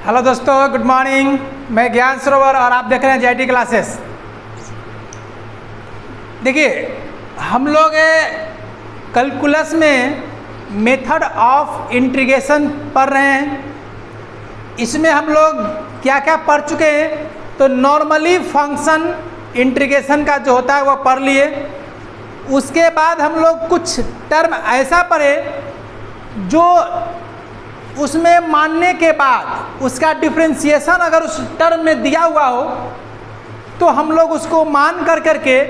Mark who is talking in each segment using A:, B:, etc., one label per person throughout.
A: Hello दोस्तों, good morning. मैं ज्ञान सरोवर और आप देख रहे हैं JIT क्लासेस। देखिए, हम लोग कैलकुलस में मेथड ऑफ इंटीग्रेशन पढ़ रहे हैं। इसमें हम लोग क्या क्या पढ़ चुके हैं, तो नॉर्मली फंक्शन इंटीग्रेशन का जो होता है वो पढ़ लिए। उसके बाद हम लोग कुछ टर्म ऐसा पढ़े जो उसमें मानने के बाद उसका डिफरेंशिएशन अगर उस टर्म में दिया हुआ हो तो हम लोग उसको मान कर करके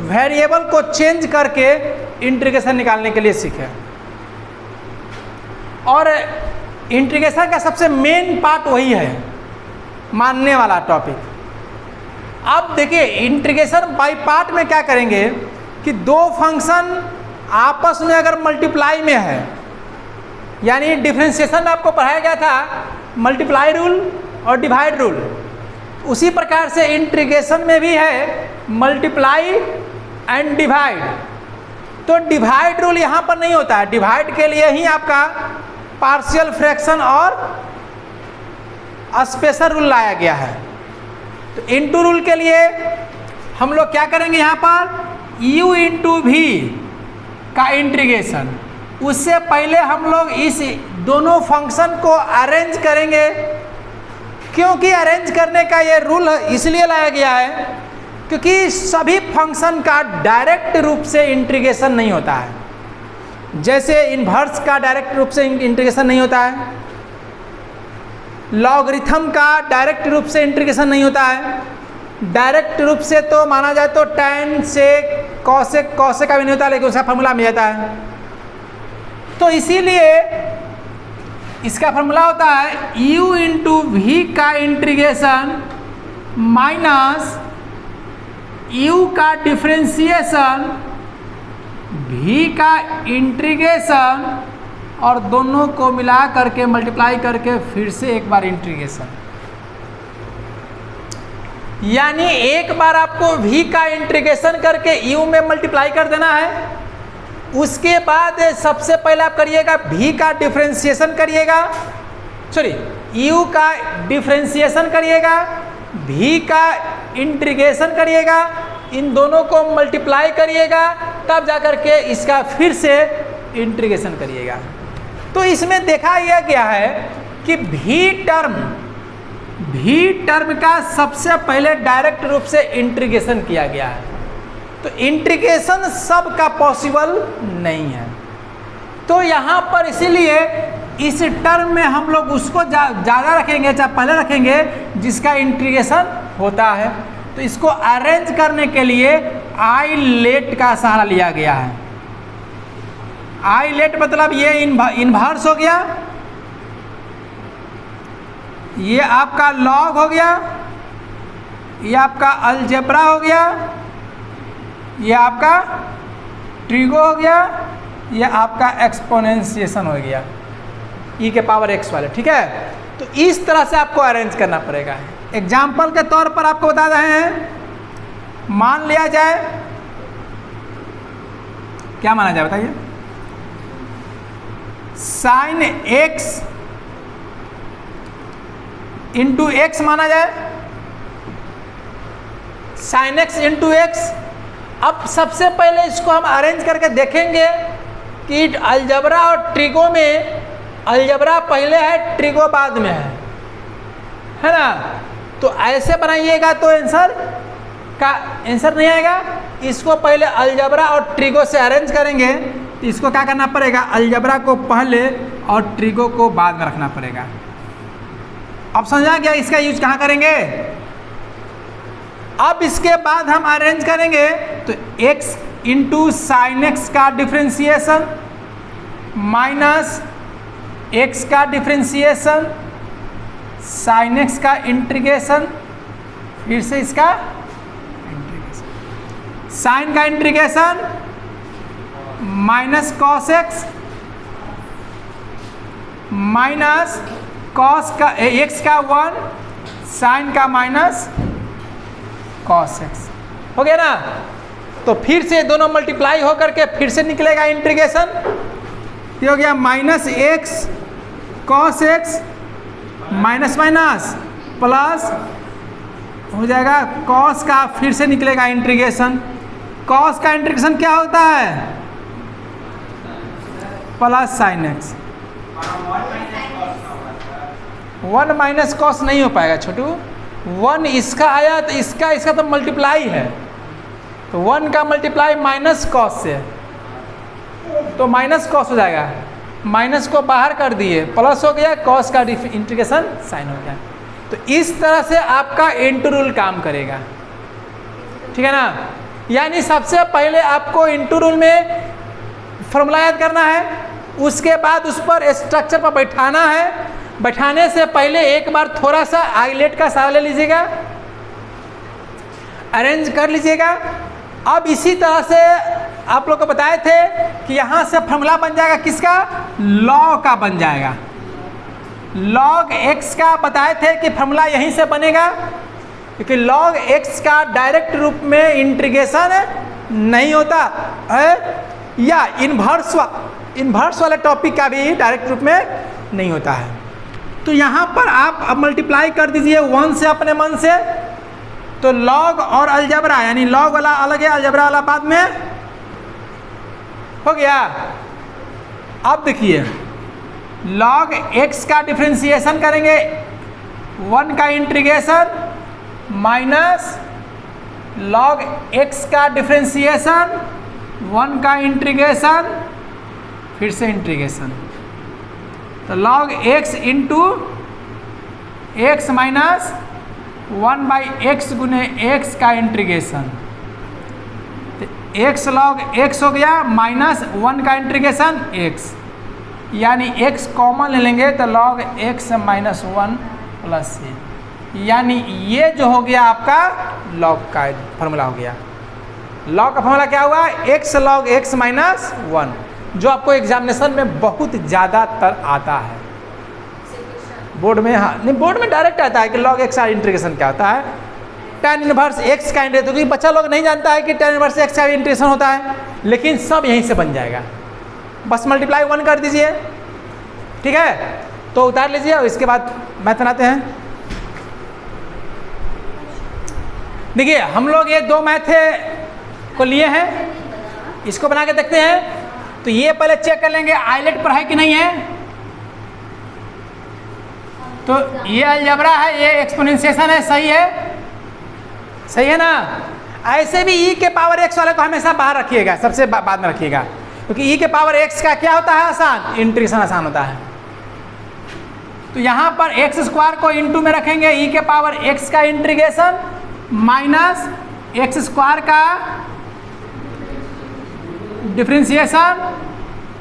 A: वेरिएबल को चेंज करके इंटीग्रेशन निकालने के लिए सीखे। और इंटीग्रेशन का सबसे मेन पार्ट वही है, मानने वाला टॉपिक। अब देखिए, इंटीग्रेशन बाय पार्ट में क्या करेंगे कि दो फंक्शन आपस में अगर मल्टीप्लाई में है, यानी डिफरेंशिएशन में आपको पढ़ाया गया था मल्टीप्लाई रूल और डिवाइड रूल, उसी प्रकार से इंटीग्रेशन में भी है मल्टीप्लाई एंड डिवाइड। तो डिवाइड रूल यहाँ पर नहीं होता है, डिवाइड के लिए ही आपका पार्शियल फ्रैक्शन और स्पेशल रूल लाया गया है। तो इनटू रूल के लिए हम लोग क्या करेंगे, यहाँ पर u इंटू वी का इंटीग्रेशन। उससे पहले हम लोग इस दोनों फंक्शन को अरेंज करेंगे, क्योंकि अरेंज करने का ये रूल इसलिए लाया गया है क्योंकि सभी फंक्शन का डायरेक्ट रूप से इंटीग्रेशन नहीं होता है। जैसे इन्वर्स का डायरेक्ट रूप से इंटीग्रेशन नहीं होता है, लॉगरिथम का डायरेक्ट रूप से इंटीग्रेशन नहीं होता है। डायरेक्ट रूप से तो माना जाए तो tan सेक कॉसेक का भी नहीं होता, लेकिन उसका फॉर्मूला मिल जाता है। तो इसीलिए इसका फॉर्मूला होता है u इंटू वी का इंटीग्रेशन माइनस u का डिफरेंशिएशन v का इंटीग्रेशन और दोनों को मिला करके मल्टीप्लाई करके फिर से एक बार इंटीग्रेशन। यानी एक बार आपको v का इंटीग्रेशन करके u में मल्टीप्लाई कर देना है। उसके बाद सबसे पहले आप करिएगा v का डिफरेंशिएशन करिएगा, सॉरी u का डिफरेंशिएशन करिएगा, v का इंटीग्रेशन करिएगा, इन दोनों को मल्टीप्लाई करिएगा, तब जाकर के इसका फिर से इंटीग्रेशन करिएगा। तो इसमें देखा यह गया है कि v टर्म का सबसे पहले डायरेक्ट रूप से इंटीग्रेशन किया गया है। तो इंटीग्रेशन सब का पॉसिबल नहीं है। तो यहाँ पर इसीलिए इस टर्म में हम लोग उसको ज़्यादा रखेंगे, चाहे पहले रखेंगे जिसका इंटीग्रेशन होता है। तो इसको अरेंज करने के लिए आई लेट का सहारा लिया गया है। आई लेट मतलब ये इन्वर्स हो गया, ये आपका लॉग हो गया, ये आपका अलजेब्रा हो गया, ये आपका ट्रिगो हो गया, ये आपका एक्सपोनेंशिएशन हो गया e के पावर x वाले। ठीक है, तो इस तरह से आपको अरेंज करना पड़ेगा। एग्जाम्पल के तौर पर आपको बता रहे हैं, मान लिया जाए, क्या माना जाए बताइए, साइन x इंटू एक्स माना जाए, साइन x इंटू एक्स। अब सबसे पहले इसको हम अरेंज करके देखेंगे कि अलजबरा और ट्रिगो में अलजबरा पहले है, ट्रिगो बाद में है ना। तो ऐसे बनाइएगा तो आंसर नहीं आएगा। इसको पहले अलजबरा और ट्रिगो से अरेंज करेंगे, तो इसको क्या करना पड़ेगा, अलजबरा को पहले और ट्रिगो को बाद में रखना पड़ेगा। अब समझा गया इसका यूज कहाँ करेंगे। अब इसके बाद हम अरेंज करेंगे तो x इंटू साइन एक्स का डिफरेंशिएशन माइनस x का डिफरेंशिएशन, साइन एक्स का इंटीग्रेशन, फिर से इसका इंटीग्रेशन, साइन का integration minus cos x minus cos का x का 1, साइन का माइनस कॉस एक्स हो गया ना। तो फिर से दोनों मल्टीप्लाई होकर के फिर से निकलेगा इंटीग्रेशन, ये हो गया minus x cos x minus minus plus हो जाएगा कॉस का, फिर से निकलेगा इंटीग्रेशन। कॉस का इंटीग्रेशन क्या होता है? Plus sine x. 1 minus cos नहीं हो पाएगा छोटू, 1 इसका आया तो इसका तो मल्टीप्लाई है, तो 1 का मल्टीप्लाई माइनस कॉस से, तो माइनस कॉस हो जाएगा, माइनस को बाहर कर दिए, प्लस हो गया, कॉस का इंटीग्रेशन साइन हो गया। तो इस तरह से आपका इंटू रूल काम करेगा, ठीक है ना। यानी सबसे पहले आपको इंटू रूल में फॉर्मूला याद करना है, उसके बाद उस पर स्ट्रक्चर पर बैठाना है। बैठाने से पहले एक बार थोड़ा सा आइलेट का सहारा ले लीजिएगा, अरेंज कर लीजिएगा। अब इसी तरह से आप लोग को बताए थे कि यहाँ से फॉर्मूला बन जाएगा किसका? लॉग का बन जाएगा। लॉग एक्स का बताए थे कि फॉर्मूला यहीं से बनेगा, क्योंकि लॉग एक्स का डायरेक्ट रूप में इंटीग्रेशन नहीं होता है, या इन्वर्स वाले टॉपिक का भी डायरेक्ट रूप में नहीं होता है। तो यहाँ पर आप अब मल्टीप्लाई कर दीजिए 1 से अपने मन से, तो लॉग और अलजबरा, यानी लॉग वाला अलग है, अलजबरा वाला बाद में हो गया। अब देखिए लॉग एक्स का डिफरेंशिएशन करेंगे, 1 का इंटीग्रेशन माइनस लॉग एक्स का डिफरेंशिएशन, 1 का इंटीग्रेशन, फिर से इंटीग्रेशन, तो log x into x minus 1/x गुने एक्स का इंटीग्रेशन, तो एक्स लॉग एक्स हो गया माइनस 1 का इंटीग्रेशन एक्स, यानी x कॉमन ले लेंगे तो लॉग x माइनस 1 प्लस ए, यानी ये जो हो गया आपका लॉग का फॉर्मूला हो गया। लॉग का फॉर्मूला क्या हुआ? x लॉग x माइनस 1, जो आपको एग्जामिनेशन में बहुत ज़्यादातर आता है बोर्ड में। हाँ नहीं, बोर्ड में डायरेक्ट आता है कि लॉग एक्स का इंटीग्रेशन क्या होता है, tan इनवर्स एक्स का इंटीग्रेशन, क्योंकि बच्चा लोग नहीं जानता है कि tan इनवर्स एक्स का इंटीग्रेशन होता है, लेकिन सब यहीं से बन जाएगा। बस मल्टीप्लाई 1 कर दीजिए, ठीक है, तो उतार लीजिए और इसके बाद मैथ बनाते हैं। देखिए हम लोग ये 2 मैथ को लिए हैं, इसको बना के देखते हैं। तो ये पहले चेक कर लेंगे आइलेट पर है कि नहीं है। तो ये अलजबरा है, ये एक्सपोनेंशिएशन है, सही है, सही है ना। ऐसे भी e के पावर x वाले को हमेशा बाहर रखिएगा, सबसे बाद में रखिएगा, क्योंकि e के पावर x का क्या होता है? आसान, इंटीग्रेशन आसान होता है। तो यहाँ पर एक्स स्क्वायर को इंटू में रखेंगे, e के पावर x का इंटीग्रेशन माइनस एक्स स्क्वायर का डिफरेंशिएशन।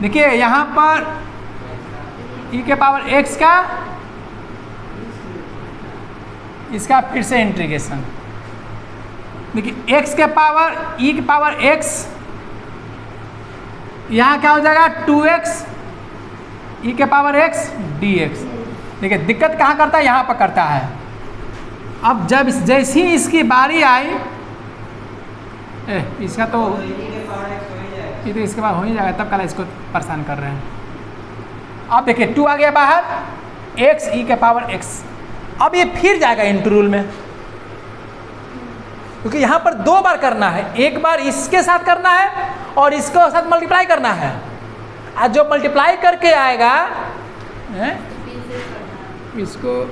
A: देखिए यहाँ पर e के पावर x का, इसका फिर से इंटीग्रेशन। देखिए x के पावर e के पावर x, यहाँ क्या हो जाएगा? 2x e के पावर x dx। देखिए दिक्कत कहाँ करता है? यहाँ पर करता है। अब जब जैसी इसकी बारी आई, इसका तो ये तो इसके बाद हो ही जाएगा, तब कल इसको परेशान कर रहे हैं। अब देखिए 2 आ गया बाहर, x e के पावर x, अब ये फिर जाएगा इंटू रूल में, क्योंकि यहाँ पर 2 बार करना है, एक बार इसके साथ करना है और इसके साथ मल्टीप्लाई करना है। आज जो मल्टीप्लाई करके आएगा इसको,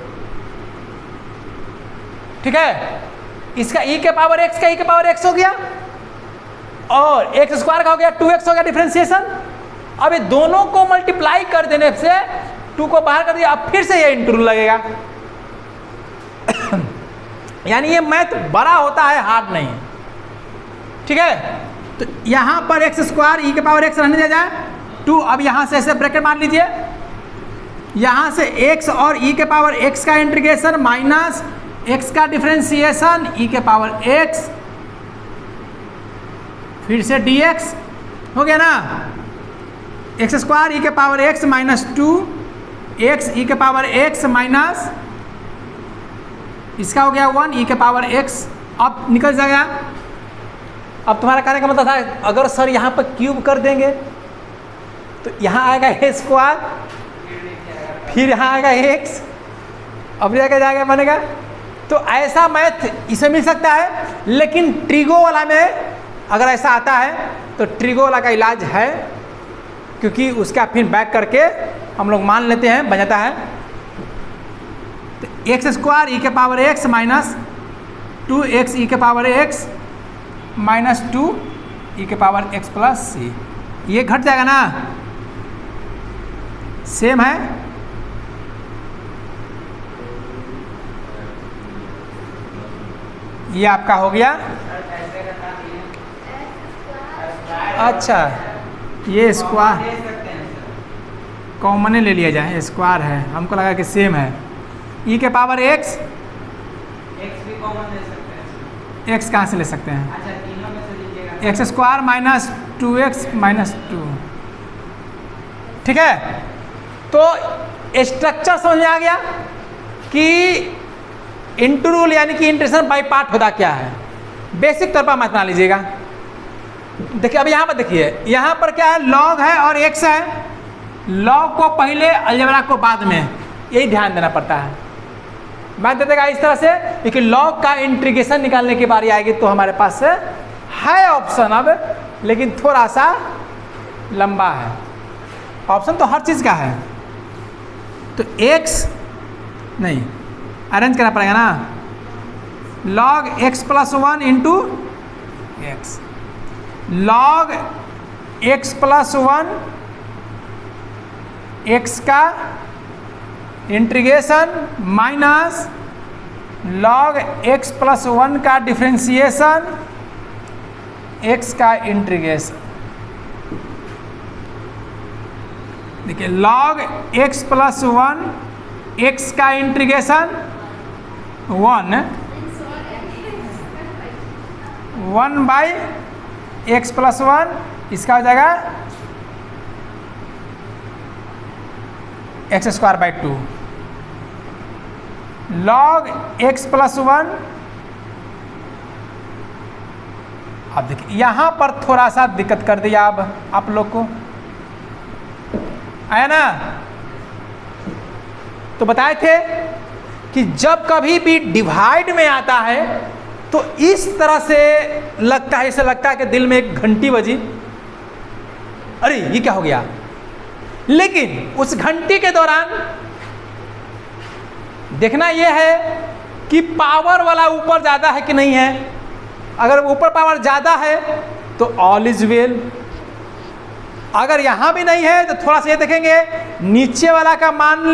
A: ठीक है, इसका e के पावर x का e के पावर x हो गया और x स्क्वायर का हो गया 2x हो गया डिफरेंशिएशन। अब ये दोनों को मल्टीप्लाई कर देने से 2 को बाहर कर दिया, अब फिर से ये इंटू रूल लगेगा। यानी ये मैथ बड़ा होता है, हार्ड नहीं है, ठीक है। तो यहाँ पर एक्स स्क्वायर e के पावर x रहने दिया जाए 2। अब यहाँ से ऐसे ब्रैकेट मार लीजिए, यहाँ से x और e के पावर x का इंटीग्रेशन माइनस x का डिफरेंशिएशन e के पावर x, फिर से dx हो गया ना। एक्स स्क्वायर e के power x minus 2x e के पावर x माइनस इसका हो गया 1 e के पावर x। अब निकल जाएगा। अब तुम्हारा कहने का मतलब था अगर सर यहाँ पर क्यूब कर देंगे तो यहाँ आएगा a स्क्वायर, फिर यहाँ आएगा x, अब यह क्या जाएगा बनेगा। तो ऐसा मैथ इसमें मिल सकता है, लेकिन ट्रिगो वाला में अगर ऐसा आता है तो ट्रिगो वाला का इलाज है, क्योंकि उसका फिर बैक करके हम लोग मान लेते हैं बन जाता है तो एक्स स्क्वायर ई के पावर एक्स माइनस 2x ई के पावर एक्स माइनस 2 ई के पावर एक्स प्लस सी, ये घट जाएगा ना, सेम है। ये आपका हो गया। अच्छा, ये स्क्वायर कॉमन ले लिया जाए, स्क्वायर है, हमको लगा कि सेम है। ई के पावर एक्स
B: भी कॉमन ले सकते हैं।
A: एक्स कहाँ से ले सकते हैं?
B: अच्छा, तीनों में से लीजिएगा।
A: X square minus 2x minus 2, ठीक है। तो स्ट्रक्चर समझ में आ गया कि इंटू रूल यानी कि इंटीग्रेशन बाय पार्ट होता क्या है। बेसिक तौर पर मत बना लीजिएगा। देखिए अब यहाँ पर देखिए, यहाँ पर क्या है, लॉग है और एक्स है। लॉग को पहले, अलजेब्रा को बाद में, यही ध्यान देना पड़ता है। मैं दे देगा इस तरह से, क्योंकि लॉग का इंटीग्रेशन निकालने की बारी आएगी तो हमारे पास है ऑप्शन अब, लेकिन थोड़ा सा लंबा है। ऑप्शन तो हर चीज़ का है। तो एक्स नहीं, अरेंज करना पड़ेगा ना, log x plus 1 into x, log x plus 1 x का integration minus log x plus 1 का डिफ्रेंशिएशन एक्स का इंटीग्रेशन। देखिए लॉग एक्स प्लस 1 एक्स का इंटीग्रेशन 1 बाई एक्स प्लस 1, इसका हो जाएगा x square by 2, log x plus 1। अब देखिए यहाँ पर थोड़ा सा दिक्कत कर दिया अब आप लोग को, आया ना। तो बताए थे कि जब कभी भी डिवाइड में आता है तो इस तरह से लगता है, ऐसा लगता है कि दिल में एक घंटी बजी, अरे ये क्या हो गया। लेकिन उस घंटी के दौरान देखना यह है कि पावर वाला ऊपर ज़्यादा है कि नहीं है। अगर ऊपर पावर ज़्यादा है तो ऑल इज वेल, अगर यहाँ भी नहीं है तो थोड़ा सा ये देखेंगे नीचे वाला का मान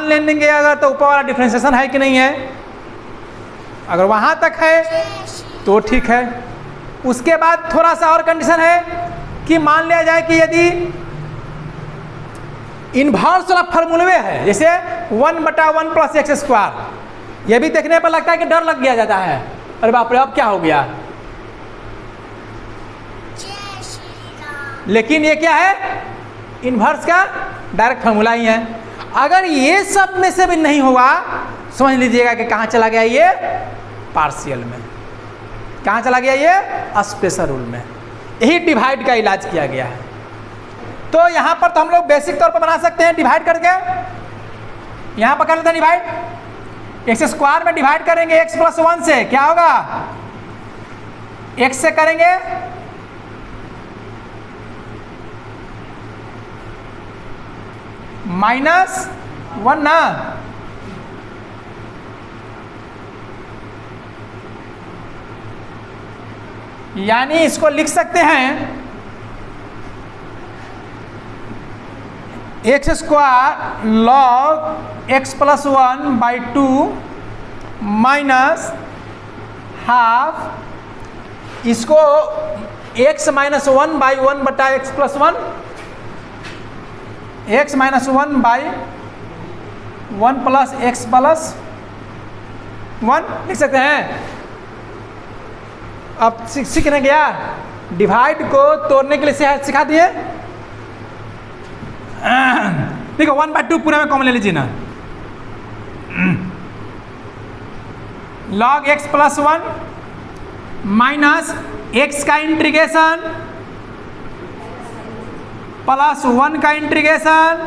A: लेंगे अगर, तो ऊपर वाला डिफरेंशिएशन है कि नहीं है। अगर वहाँ तक है तो ठीक है। उसके बाद थोड़ा सा और कंडीशन है कि मान लिया जाए कि यदि इन्वर्स वाला फॉर्मूले है, जैसे 1/1 प्लस एक्स स्क्वायर, यह भी देखने पर लगता है कि डर लग गया जाता है, अरे बाप रे अब क्या हो गया। लेकिन ये क्या है, इन्वर्स का डायरेक्ट फार्मूला ही है। अगर ये सब में से भी नहीं हुआ, समझ लीजिएगा कि कहाँ चला गया ये, पार्शियल में। कहाँ चला गया ये, स्पेशल रूल में। यही डिवाइड का इलाज किया गया है। तो यहाँ पर तो हम लोग बेसिक तौर पर बना सकते हैं डिवाइड करके। यहाँ पर कर लेते हैं डिवाइड, एक्स स्क्वायर में डिवाइड करेंगे एक्स प्लस 1 से, क्या होगा, एक्स से करेंगे -1 ना, यानी इसको लिख सकते हैं x square log x plus 1 by 2 minus half, इसको एक्स माइनस 1 बाई 1 बटा x plus 1, x minus 1 by 1 plus x plus 1 लिख सकते हैं। अब सीखने गया, डिवाइड को तोड़ने के लिए सिखा दिए। देखो 1/2 पूरा में कॉमन ले लीजिए ना, log x plus 1 minus x का इंटीग्रेशन प्लस 1 का इंटीग्रेशन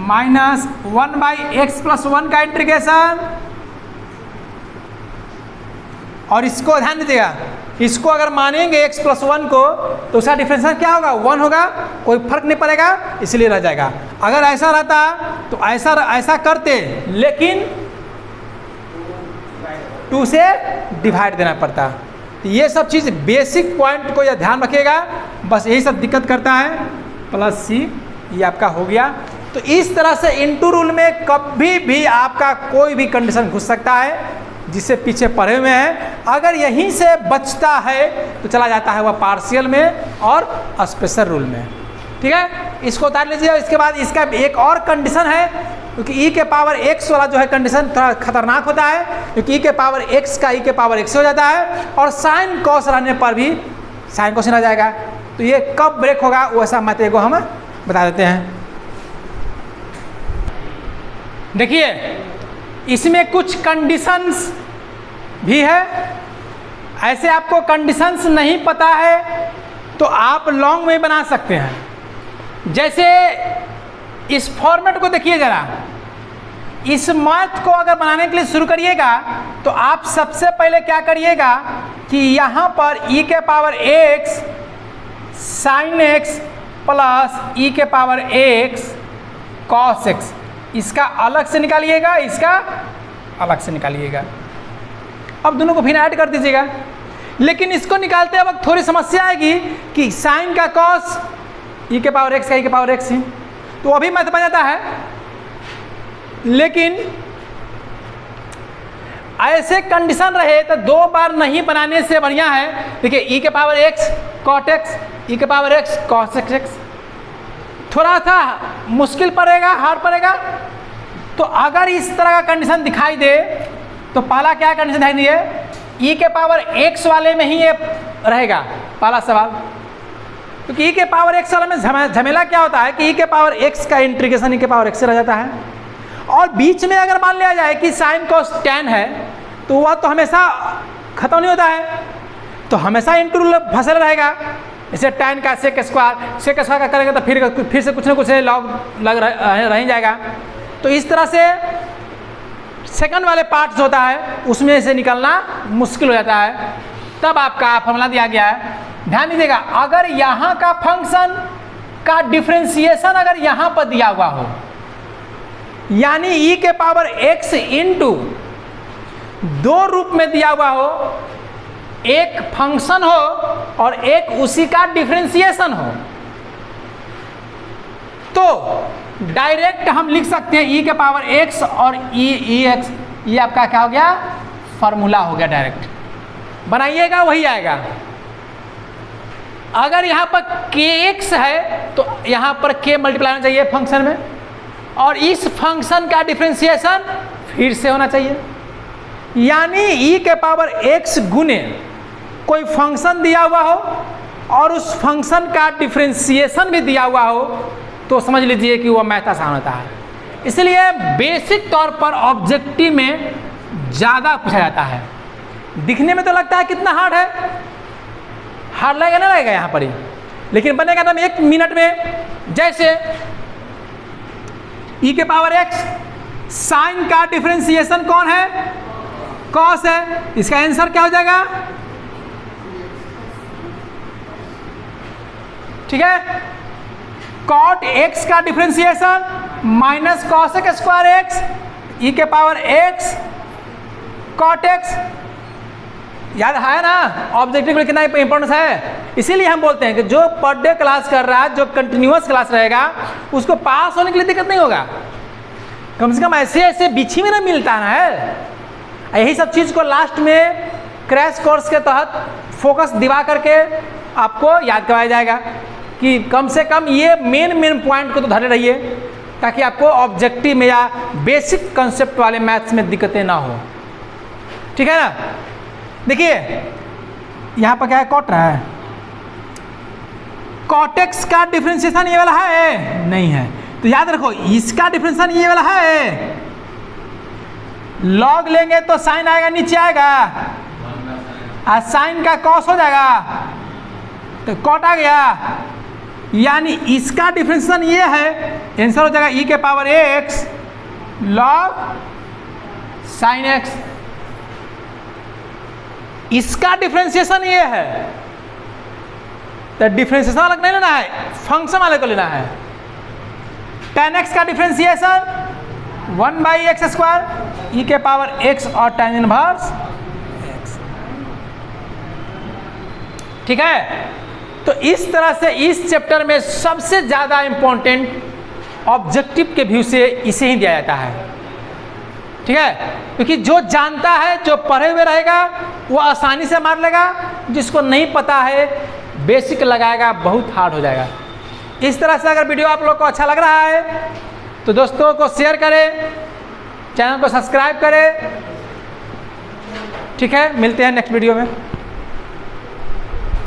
A: माइनस 1/x + 1 का इंटीग्रेशन, और इसको ध्यान दीजिएगा, इसको अगर मानेंगे x + 1 को तो उसका डिफरेंशियल क्या होगा, 1 होगा, कोई फर्क नहीं पड़ेगा, इसलिए रह जाएगा। अगर ऐसा रहता तो ऐसा करते, लेकिन 2 से डिवाइड देना पड़ता। तो ये सब चीज़ बेसिक पॉइंट को यह ध्यान रखिएगा, बस यही सब दिक्कत करता है। +c ये आपका हो गया। तो इस तरह से इनटू रूल में कभी भी आपका कोई भी कंडीशन घुस सकता है जिससे पीछे पढ़े हुए हैं। अगर यहीं से बचता है तो चला जाता है वह पार्शियल में और स्पेशल रूल में। ठीक है, इसको उतार लीजिए। इसके बाद इसका एक और कंडीशन है, क्योंकि e के पावर x वाला जो है कंडीशन थोड़ा खतरनाक होता है, क्योंकि e के पावर x का e के पावर x हो जाता है, और साइन कॉस रहने पर भी साइन कॉस आ जाएगा। तो ये कब ब्रेक होगा वैसा मैथड को हम बता देते हैं। देखिए, इसमें कुछ कंडीशंस भी है। ऐसे आपको कंडीशंस नहीं पता है तो आप लॉन्ग में बना सकते हैं। जैसे इस फॉर्मेट को देखिए जरा, इस मैथ को अगर बनाने के लिए शुरू करिएगा तो आप सबसे पहले क्या करिएगा कि यहाँ पर e के power x sin x plus e के पावर x cos x, इसका अलग से निकालिएगा, इसका अलग से निकालिएगा। अब दोनों को फिर ऐड कर दीजिएगा। लेकिन इसको निकालते वक्त थोड़ी समस्या आएगी कि साइन का कॉस e के पावर x का e के पावर x है, तो अभी मैथ बन जाता है। लेकिन ऐसे कंडीशन रहे तो 2 बार नहीं बनाने से बढ़िया है। देखिए, e के power x cot x, e के पावर x cos x, थोड़ा सा मुश्किल पड़ेगा, हार्ड पड़ेगा। तो अगर इस तरह का कंडीशन दिखाई दे तो पहला क्या कंडीशन दिखाई दिए, e के पावर x वाले में ही ये रहेगा पहला सवाल। क्योंकि e के पावर x वाले में झमेला क्या होता है कि e के पावर x का इंटीग्रेशन e के पावर x से रह जाता है, और बीच में अगर मान लिया जाए कि साइन कॉस tan है तो वह तो हमेशा खत्म नहीं होता है, तो हमेशा इंटू रूल फंसल रहेगा। जैसे tan का सेक स्क्वायर का करेंगे तो फिर से कुछ ना कुछ लॉग लग रह ही जाएगा। तो इस तरह से सेकंड वाले पार्ट्स होता है उसमें से निकलना मुश्किल हो जाता है। तब आपका फॉर्मूला दिया गया है, ध्यान दीजिएगा। अगर यहाँ का फंक्शन का डिफरेंशिएशन अगर यहाँ पर दिया हुआ हो, यानी e के पावर x इंटू 2 रूप में दिया हुआ हो, एक फंक्शन हो और एक उसी का डिफरेंशिएशन हो, तो डायरेक्ट हम लिख सकते हैं e के पावर x और ex। ये आपका क्या हो गया, फॉर्मूला हो गया। डायरेक्ट बनाइएगा वही आएगा। अगर यहाँ पर kx है तो यहाँ पर k मल्टीप्लाई होना चाहिए फंक्शन में, और इस फंक्शन का डिफरेंशिएशन फिर से होना चाहिए। यानी e के पावर x गुने कोई फंक्शन दिया हुआ हो और उस फंक्शन का डिफरेंशिएशन भी दिया हुआ हो तो समझ लीजिए कि वह मैथ आसान होता है। इसलिए बेसिक तौर पर ऑब्जेक्टिव में ज़्यादा पूछा जाता है। दिखने में तो लगता है कितना हार्ड है, हार्ड लगेगा ना लगेगा यहाँ पर ही, लेकिन बनेगा तो 1 मिनट में। जैसे e के पावर x साइन का डिफरेंशिएशन कौन है, कॉस है, इसका आंसर क्या हो जाएगा, ठीक है। कॉट x का differentiation minus cos x square x e के पावर x कॉट x, याद है ना ऑब्जेक्टिव कितना इंपॉर्टेंस है। इसीलिए हम बोलते हैं कि जो पर डे क्लास कर रहा है, जो कंटिन्यूअस क्लास रहेगा, उसको पास होने के लिए दिक्कत नहीं होगा। कम से कम ऐसे ऐसे बीच में ना मिलता ना है। यही सब चीज़ को लास्ट में क्रैश कोर्स के तहत फोकस दिवा करके आपको याद करवाया जाएगा कि कम से कम ये मेन पॉइंट को तो धरे रहिए, ताकि आपको ऑब्जेक्टिव में या बेसिक कंसेप्ट वाले मैथ्स में दिक्कतें ना हो। ठीक है ना। देखिए यहाँ पर क्या है, कॉट रहा है, कॉट एक्स का डिफरेंशिएशन ये वाला है नहीं है, तो याद रखो इसका डिफरेंशिएशन ये वाला है। लॉग लेंगे तो साइन आएगा, नीचे आएगा, और साइन का कॉस हो जाएगा, तो कॉट आ गया। यानी इसका डिफरेंशिएशन ये है, आंसर हो जाएगा e के power x log sin x। इसका डिफरेंशिएशन ये है, तो डिफरेंशिएशन अलग नहीं लेना है, फंक्शन वाले को लेना है। tan x का डिफरेंशिएशन 1/x² e के पावर x और tan इनवर्स x। ठीक है, तो इस तरह से इस चैप्टर में सबसे ज़्यादा इंपॉर्टेंट ऑब्जेक्टिव के व्यू से इसे ही दिया जाता है। ठीक है, क्योंकि जो जानता है, जो पढ़े हुए रहेगा वो आसानी से मार लेगा, जिसको नहीं पता है बेसिक लगाएगा बहुत हार्ड हो जाएगा। इस तरह से अगर वीडियो आप लोग को अच्छा लग रहा है तो दोस्तों को शेयर करें, चैनल को सब्सक्राइब करें। ठीक है, मिलते हैं नेक्स्ट वीडियो में।